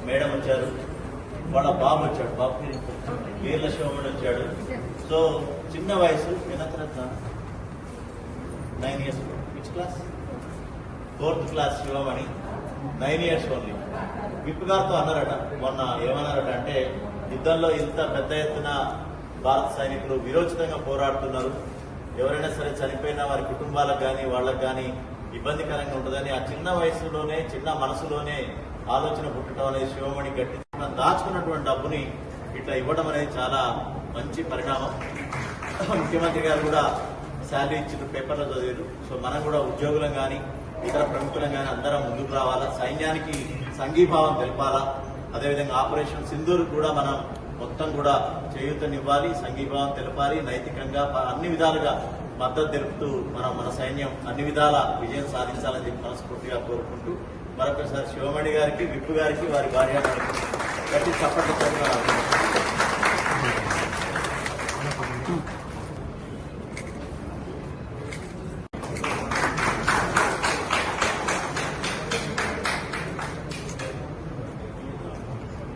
Madam వచ్చారు, వాళ్ళ బాబు వచ్చాడు, బాబు వీర్ల శివమణి వచ్చాడు. సో చిన్న వయసు ఎంత 9 years, which class? 4th class Shivamani, 9 years only. Whip గారితో అన్నారట మొన్న, ఏమన్నారట అంటే యుద్ధంలో ఇంత పెద్ద ఎత్తున భారత సైనికులు విరోచితంగా పోరాడుతున్నారు, ఎవరైనా సరే చనిపోయినా వారి కుటుంబాలకు కానీ వాళ్ళకు కానీ ఇబ్బందికరంగా ఉంటుందని ఆ చిన్న వయసులోనే చిన్న మనసులోనే ఆలోచన పుట్టడం అనేది శివమణి గట్టి దాచుకున్నటువంటి డబ్బుని ఇట్లా ఇవ్వడం అనేది చాలా మంచి పరిణామం. ముఖ్యమంత్రి గారు కూడా శాలరీ ఇచ్చిన పేపర్లో చదివారు. సో మనం కూడా ఉద్యోగులం కానీ ఇతర ప్రముఖులం కానీ అందరం ముందుకు రావాలా, సైన్యానికి సంఘీభావం తెలపాలా. అదేవిధంగా ఆపరేషన్ సింధూర్ కూడా మనం మొత్తం కూడా చేయూతనివ్వాలి, సంఘీభావం తెలపాలి, నైతికంగా అన్ని విధాలుగా మద్దతు తెలుపుతూ మన సైన్యం అన్ని విధాల విజయం సాధించాలని చెప్పి మనస్ఫూర్తిగా కోరుకుంటూ మరొకసారి శివమణి గారికి, విప్పు గారికి, వారి భార్య గారికి గట్టి చప్పట్లు